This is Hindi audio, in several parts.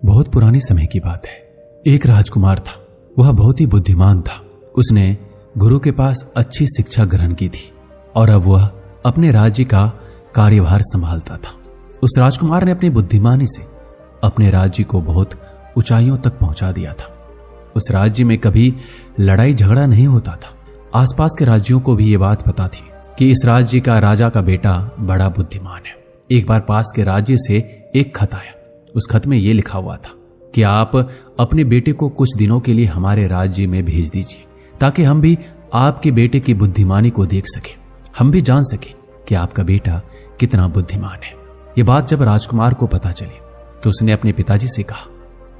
बहुत पुराने समय की बात है। एक राजकुमार था। वह बहुत ही बुद्धिमान था। उसने गुरु के पास अच्छी शिक्षा ग्रहण की थी और अब वह अपने राज्य का कार्यभार संभालता था। उस राजकुमार ने अपनी बुद्धिमानी से अपने राज्य को बहुत ऊंचाइयों तक पहुंचा दिया था। उस राज्य में कभी लड़ाई झगड़ा नहीं होता था। आसपास के राज्यों को भी ये बात पता थी कि इस राज्य का राजा का बेटा बड़ा बुद्धिमान है। एक बार पास के राज्य से एक खत आया। उस खत में यह लिखा हुआ था कि आप अपने बेटे को कुछ दिनों के लिए हमारे राज्य में भेज दीजिए ताकि हम भी आपके बेटे की बुद्धिमानी को देख सके, हम भी जान सके कि आपका बेटा कितना बुद्धिमान है। यह बात जब राजकुमार को पता चली तो उसने अपने पिताजी से कहा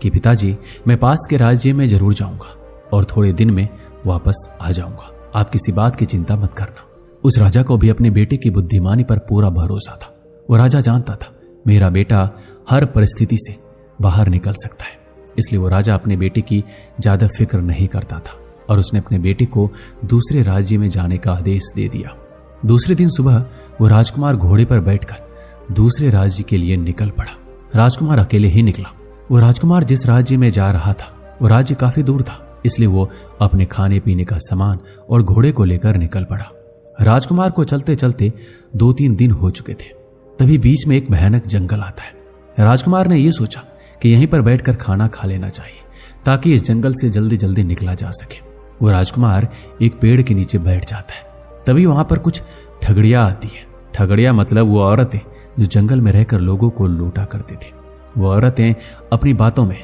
कि पिताजी, मैं पास के राज्य में जरूर जाऊंगा और थोड़े दिन में वापस आ जाऊंगा। आप किसी बात की चिंता मत करना। उस राजा को भी अपने बेटे की बुद्धिमानी पर पूरा भरोसा था। वो राजा जानता था मेरा बेटा हर परिस्थिति से बाहर निकल सकता है, इसलिए वो राजा अपने बेटे की ज्यादा फिक्र नहीं करता था और उसने अपने बेटे को दूसरे राज्य में जाने का आदेश दे दिया। दूसरे दिन सुबह वो राजकुमार घोड़े पर बैठकर दूसरे राज्य के लिए निकल पड़ा। राजकुमार अकेले ही निकला। वो राजकुमार जिस राज्य में जा रहा था वो राज्य काफी दूर था, इसलिए वो अपने खाने पीने का सामान और घोड़े को लेकर निकल पड़ा। राजकुमार को चलते चलते 2-3 दिन हो चुके थे। तभी बीच में एक भयानक जंगल आता है। राजकुमार ने यह सोचा कि यहीं पर बैठकर खाना खा लेना चाहिए ताकि इस जंगल से जल्दी जल्दी निकला जा सके। वो राजकुमार एक पेड़ के नीचे बैठ जाता है। तभी वहां पर कुछ ठगड़ियां आती है। ठगड़ियां मतलब वो औरतें जो जंगल में रहकर लोगों को लूटा करती थी। वो औरतें अपनी बातों में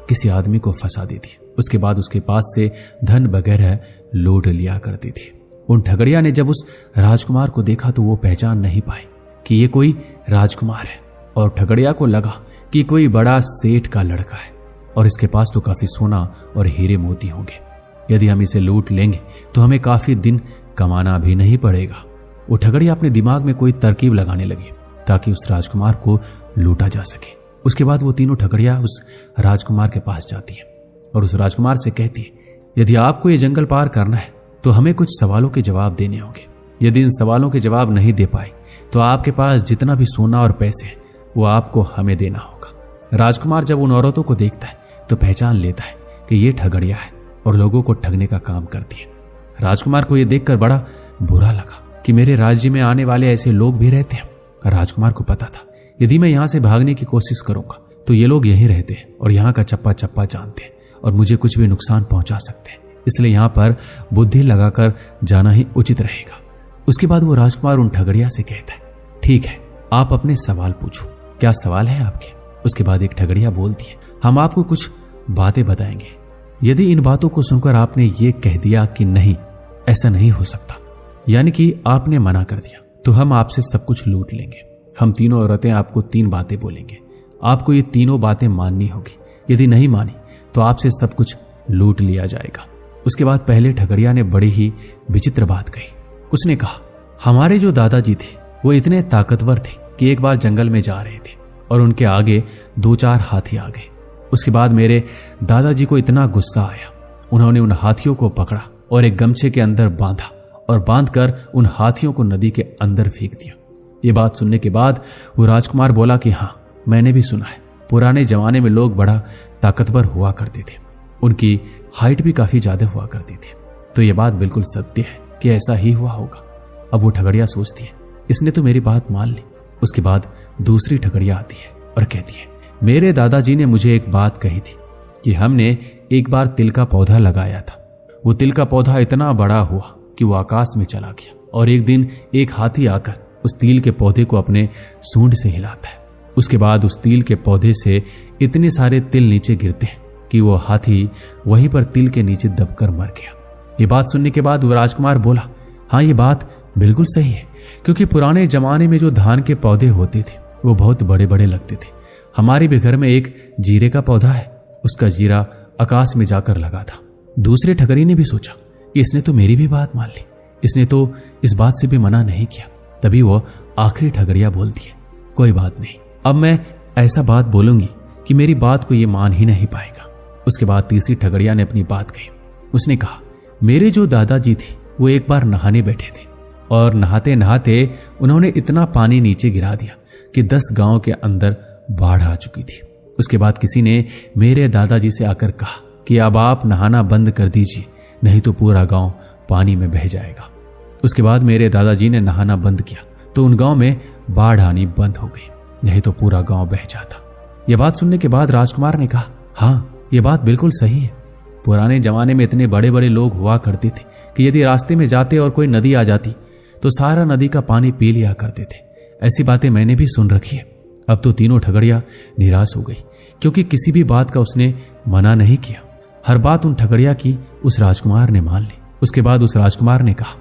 किसी आदमी को फंसा देती, उसके बाद उसके पास से धन वगैरह लूट लिया करती थी। उन ठगड़िया ने जब उस राजकुमार को देखा तो वो पहचान नहीं पाए कि ये कोई राजकुमार है और ठगड़िया को लगा कि कोई बड़ा सेठ का लड़का है और इसके पास तो काफी सोना और हीरे मोती होंगे। यदि हम इसे लूट लेंगे तो हमें काफी दिन कमाना भी नहीं पड़ेगा। वो ठगड़िया अपने दिमाग में कोई तरकीब लगाने लगी ताकि उस राजकुमार को लूटा जा सके। उसके बाद वो तीनों ठगड़िया उस राजकुमार के पास जाती है और उस राजकुमार से कहती है, यदि आपको ये जंगल पार करना है तो हमें कुछ सवालों के जवाब देने होंगे। यदि इन सवालों के जवाब नहीं दे पाए तो आपके पास जितना भी सोना और पैसे हैं वो आपको हमें देना होगा। राजकुमार जब उन औरतों को देखता है तो पहचान लेता है कि ये ठगड़िया है और लोगों को ठगने का काम करती है। राजकुमार को यह देखकर बड़ा बुरा लगा कि मेरे राज्य में आने वाले ऐसे लोग भी रहते हैं। राजकुमार को पता था यदि मैं यहां से भागने की कोशिश करूंगा तो ये लोग यहीं रहते हैं और यहाँ का चप्पा चप्पा जानते हैं और मुझे कुछ भी नुकसान पहुंचा सकते हैं, इसलिए यहां पर बुद्धि लगाकर जाना ही उचित रहेगा। उसके बाद वो राजकुमार उन ठगड़िया से कहता है, ठीक है, आप अपने सवाल पूछो, क्या सवाल है आपके? उसके बाद एक ठगड़िया बोलती है, हम आपको कुछ बातें बताएंगे। यदि इन बातों को सुनकर आपने ये कह दिया कि नहीं, ऐसा नहीं हो सकता, यानी कि आपने मना कर दिया, तो हम आपसे सब कुछ लूट लेंगे। हम तीनों औरतें आपको 3 बातें बोलेंगे, आपको ये तीनों बातें माननी होगी। यदि नहीं मानी तो आपसे सब कुछ लूट लिया जाएगा। उसके बाद पहले ठगड़िया ने बड़ी ही विचित्र बात कही। उसने कहा, हमारे जो दादाजी थे वो इतने ताकतवर थे कि एक बार जंगल में जा रहे थे और उनके आगे 2-4 हाथी आ गए। उसके बाद मेरे दादाजी को इतना गुस्सा आया, उन्होंने उन हाथियों को पकड़ा और एक गमछे के अंदर बांधा और बांधकर उन हाथियों को नदी के अंदर फेंक दिया। ये बात सुनने के बाद वो राजकुमार बोला कि हाँ, मैंने भी सुना है, पुराने जमाने में लोग बड़ा ताकतवर हुआ करते थे, उनकी हाइट भी काफी ज्यादा हुआ करती थी, तो ये बात बिल्कुल सत्य है कि ऐसा ही हुआ होगा। अब वो ठगड़िया सोचती है, इसने तो मेरी बात मान ली। उसके बाद दूसरी ठगड़िया आती है और कहती है, मेरे दादाजी ने मुझे एक बात कही थी कि हमने एक बार तिल का पौधा लगाया था। वो तिल का पौधा इतना बड़ा हुआ कि वो आकाश में चला गया और एक दिन एक हाथी आकर उस तिल के पौधे को अपने सूंड से हिलाता है। उसके बाद उस तिल के पौधे से इतने सारे तिल नीचे गिरते हैं कि वो हाथी वहीं पर तिल के नीचे दबकर मर गया। ये बात सुनने के बाद वो राजकुमार बोला, हाँ, ये बात बिल्कुल सही है, क्योंकि पुराने जमाने में जो धान के पौधे होते थे वो बहुत बड़े बड़े लगते थे। हमारे भी घर में एक जीरे का पौधा है, उसका जीरा आकाश में जाकर लगा था। दूसरे ठगरी ने भी सोचा कि इसने तो मेरी भी बात मान ली, इसने तो इस बात से भी मना नहीं किया। तभी वो आखिरी ठगड़िया बोलती है, कोई बात नहीं, अब मैं ऐसा बात बोलूंगी कि मेरी बात को ये मान ही नहीं पाएगा। उसके बाद तीसरी ठगड़िया ने अपनी बात कही। उसने कहा, मेरे जो दादाजी थे वो एक बार नहाने बैठे थे और नहाते नहाते उन्होंने इतना पानी नीचे गिरा दिया कि 10 गांव के अंदर बाढ़ आ चुकी थी। उसके बाद किसी ने मेरे दादाजी से आकर कहा कि अब आप नहाना बंद कर दीजिए, नहीं तो पूरा गांव पानी में बह जाएगा। उसके बाद मेरे दादाजी ने नहाना बंद किया तो उन गांव में बाढ़ आनी बंद हो गई, नहीं तो पूरा गांव बह जाता। यह बात सुनने के बाद राजकुमार ने कहा, हाँ यह बात बिल्कुल सही है। पुराने जमाने में इतने बड़े बड़े लोग हुआ करते थे कि यदि रास्ते में जाते और कोई नदी आ जाती तो सारा नदी का पानी पी लिया करते थे। ऐसी बातें मैंने भी सुन रखी है। अब तो तीनों ठगड़िया निराश हो गई, क्योंकि किसी भी बात का उसने मना नहीं किया। हर बात उन ठगड़िया की उस राजकुमार ने मान ली। उसके बाद उस राजकुमार ने कहा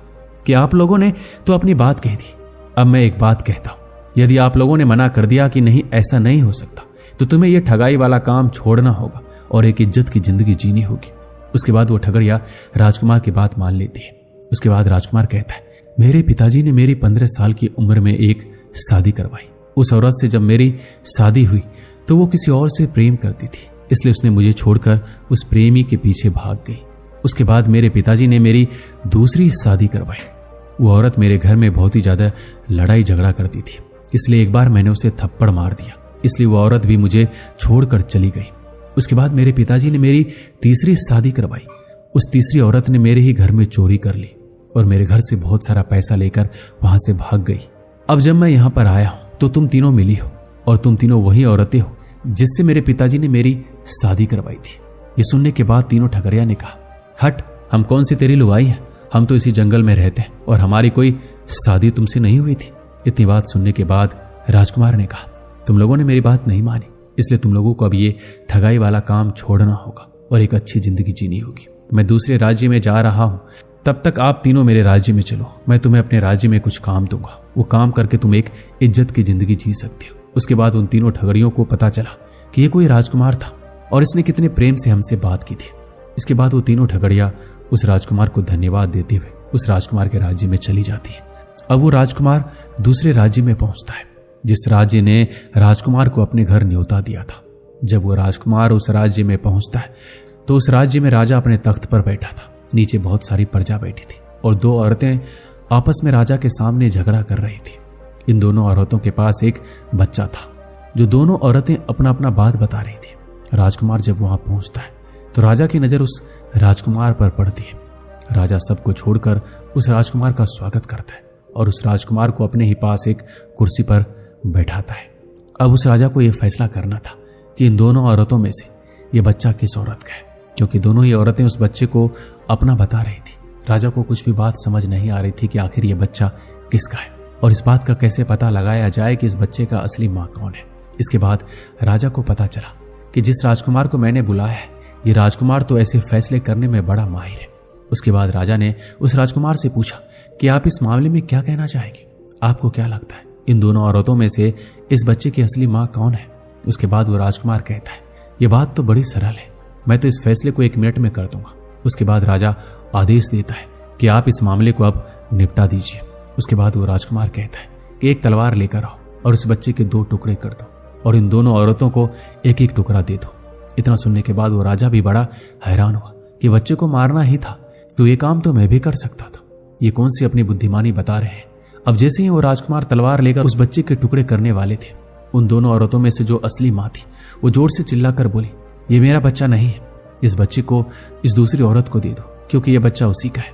कि आप लोगों ने तो अपनी बात कह दी, अब मैं एक बात कहता हूं। यदि आप लोगों ने मना कर दिया कि नहीं ऐसा नहीं हो सकता, तो तुम्हें यह ठगाई वाला काम छोड़ना होगा और एक इज्जत की जिंदगी जीनी होगी। उसके बाद वो ठगड़िया राजकुमार की बात मान लेती है। उसके बाद राजकुमार कहता है, मेरे पिताजी ने मेरी 15 साल की उम्र में एक शादी करवाई। उस औरत से जब मेरी शादी हुई तो वो किसी और से प्रेम करती थी, इसलिए उसने मुझे छोड़कर उस प्रेमी के पीछे भाग गई। उसके बाद मेरे पिताजी ने मेरी दूसरी शादी करवाई। वो औरत मेरे घर में बहुत ही ज्यादा लड़ाई झगड़ा करती थी, इसलिए एक बार मैंने उसे थप्पड़ मार दिया, इसलिए वो औरत भी मुझे छोड़कर चली गई। उसके बाद मेरे पिताजी ने मेरी तीसरी शादी करवाई। उस तीसरी औरत ने मेरे ही घर में चोरी कर ली और मेरे घर से बहुत सारा पैसा लेकर वहां से भाग गई। अब जब मैं यहां पर आया हूं तो तुम तीनों मिली हो और तुम तीनों वही औरतें हो जिससे मेरे पिताजी ने मेरी शादी करवाई थी। ये सुनने के बाद तीनों ठगड़िया ने कहा, हट, हम कौन सी तेरी लुगाई है, हम तो इसी जंगल में रहते हैं और हमारी कोई शादी तुमसे नहीं हुई थी। इतनी बात सुनने के बाद राजकुमार ने कहा, तुम लोगों ने मेरी बात नहीं मानी, इसलिए तुम लोगों को अब ये ठगाई वाला काम छोड़ना होगा और एक अच्छी जिंदगी जीनी होगी। मैं दूसरे राज्य में जा रहा हूं, तब तक आप तीनों मेरे राज्य में चलो। मैं तुम्हें अपने राज्य में कुछ काम दूंगा, वो काम करके तुम एक इज्जत की जिंदगी जी सकते हो। उसके बाद उन तीनों ठगड़ियों को पता चला कि ये कोई राजकुमार था और इसने कितने प्रेम से हमसे बात की थी। इसके बाद वो तीनों ठगड़िया उस राजकुमार को धन्यवाद देते हुए उस राजकुमार के राज्य में चली जाती है। अब वो राजकुमार दूसरे राज्य में पहुंचता है जिस राज्य ने राजकुमार को अपने घर न्योता दिया था। जब वो राजकुमार उस राज्य में पहुंचता है तो उस राज्य में राजा अपने तख्त पर बैठा था। नीचे बहुत सारी प्रजा बैठी थी और दो औरतें आपस में राजा के सामने झगड़ा कर रही थी। इन दोनों औरतों के पास एक बच्चा था जो दोनों औरतें अपना अपना बात बता रही थी। राजकुमार जब वहां पहुंचता है तो राजा की नजर उस राजकुमार पर पड़ती है। राजा सबको छोड़कर उस राजकुमार का स्वागत करता है और उस राजकुमार को अपने ही पास एक कुर्सी पर बैठाता है। अब उस राजा को यह फैसला करना था कि इन दोनों औरतों में से यह बच्चा किस औरत का है, क्योंकि दोनों ही औरतें उस बच्चे को अपना बता रही थी। राजा को कुछ भी बात समझ नहीं आ रही थी कि आखिर यह बच्चा किसका है और इस बात का कैसे पता लगाया जाए कि इस बच्चे का असली मां कौन है। इसके बाद राजा को पता चला कि जिस राजकुमार को मैंने बुलाया है ये राजकुमार तो ऐसे फैसले करने में बड़ा माहिर है। उसके बाद राजा ने उस राजकुमार से पूछा कि आप इस मामले में क्या कहना चाहेंगे, आपको क्या लगता है इन दोनों औरतों में से इस बच्चे की असली मां कौन है। उसके बाद वो राजकुमार कहता है, ये बात तो बड़ी सरल है, मैं तो इस फैसले को 1 मिनट में कर दूंगा। उसके बाद राजा आदेश देता है कि आप इस मामले को अब निपटा दीजिए। उसके बाद वो राजकुमार कहता है कि एक तलवार लेकर आओ और उस बच्चे के 2 टुकड़े कर दो और इन दोनों औरतों को एक एक टुकड़ा दे दो। इतना सुनने के बाद वो राजा भी बड़ा हैरान हुआ कि बच्चे को मारना ही था तो ये काम तो मैं भी कर सकता था, ये कौन सी अपनी बुद्धिमानी बता रहे हैं। अब जैसे ही वो राजकुमार तलवार लेकर उस बच्चे के टुकड़े करने वाले थे, उन दोनों औरतों में से जो असली मां थी वो जोर से चिल्लाकर बोली, ये मेरा बच्चा नहीं है, इस बच्चे को इस दूसरी औरत को दे दो क्योंकि यह बच्चा उसी का है।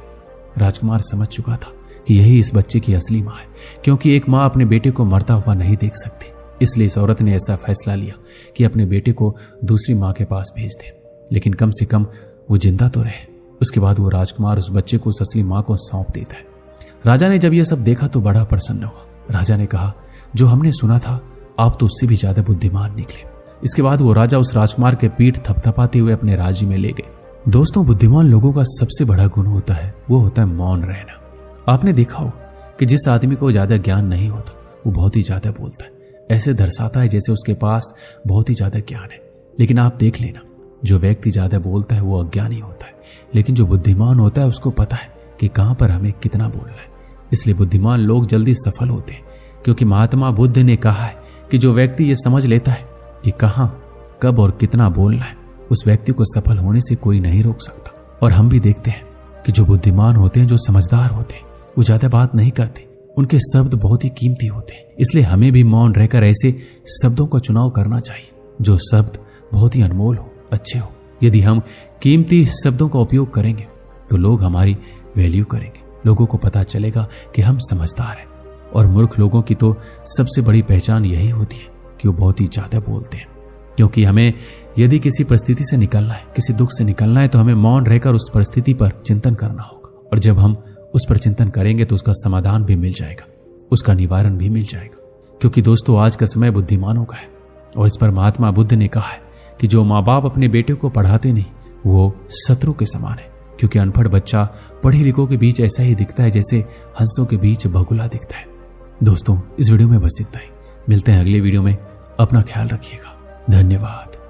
राजकुमार समझ चुका था कि यही इस बच्चे की असली मां है, क्योंकि एक मां अपने बेटे को मरता हुआ नहीं देख सकती। इसलिए इस औरत ने ऐसा फैसला लिया कि अपने बेटे को दूसरी मां के पास भेज दे, लेकिन कम से कम वो जिंदा तो रहे। उसके बाद वो राजकुमार उस बच्चे को उस असली मां को सौंप देता है। राजा ने जब यह सब देखा तो बड़ा प्रसन्न हुआ। राजा ने कहा, जो हमने सुना था आप तो उससे भी ज्यादा बुद्धिमान निकले। इसके बाद वो राजा उस राजकुमार के पीठ थपथपाते हुए अपने राज्य में ले गए। दोस्तों, बुद्धिमान लोगों का सबसे बड़ा गुण होता है वो होता है मौन रहना। आपने देखा हो कि जिस आदमी को ज्यादा ज्ञान नहीं होता वो बहुत ही ज्यादा बोलता है, ऐसे दर्शाता है जैसे उसके पास बहुत ही ज्यादा ज्ञान है। लेकिन आप देख लेना, जो व्यक्ति ज्यादा बोलता है वो अज्ञानी होता है, लेकिन जो बुद्धिमान होता है उसको पता है कि कहां पर हमें कितना बोलना है। इसलिए बुद्धिमान लोग जल्दी सफल होते हैं, क्योंकि महात्मा बुद्ध ने कहा है कि जो व्यक्ति ये समझ लेता है कि कहां, कब और कितना बोलना है, उस व्यक्ति को सफल होने से कोई नहीं रोक सकता। और हम भी देखते हैं कि जो बुद्धिमान होते हैं, जो समझदार होते हैं, वो ज्यादा बात नहीं करते, उनके शब्द बहुत ही कीमती होते हैं। इसलिए हमें भी मौन रहकर ऐसे शब्दों का चुनाव करना चाहिए जो शब्द बहुत ही अनमोल हो, अच्छे हो। यदि हम कीमती शब्दों का उपयोग करेंगे तो लोग हमारी वैल्यू करेंगे, लोगों को पता चलेगा कि हम समझदार हैं। और मूर्ख लोगों की तो सबसे बड़ी पहचान यही होती है कि वो बहुत ही ज्यादा बोलते हैं। क्योंकि हमें यदि किसी परिस्थिति से निकलना है, किसी दुख से निकलना है, तो हमें मौन रहकर उस परिस्थिति पर चिंतन करना होगा। और जब हम उस पर चिंतन करेंगे तो उसका समाधान भी मिल जाएगा, उसका निवारण भी मिल जाएगा। क्योंकि दोस्तों, आज का समय बुद्धिमानों का है और इस पर महात्मा बुद्ध ने कहा है कि जो माँ बाप अपने बेटे को पढ़ाते नहीं वो शत्रु के समान है। क्योंकि अनपढ़ बच्चा पढ़े लिखों के बीच ऐसा ही दिखता है जैसे हंसों के बीच बगुला दिखता है। दोस्तों, इस वीडियो में बस इतना ही। मिलते हैं अगले वीडियो में। अपना ख्याल रखिएगा। धन्यवाद।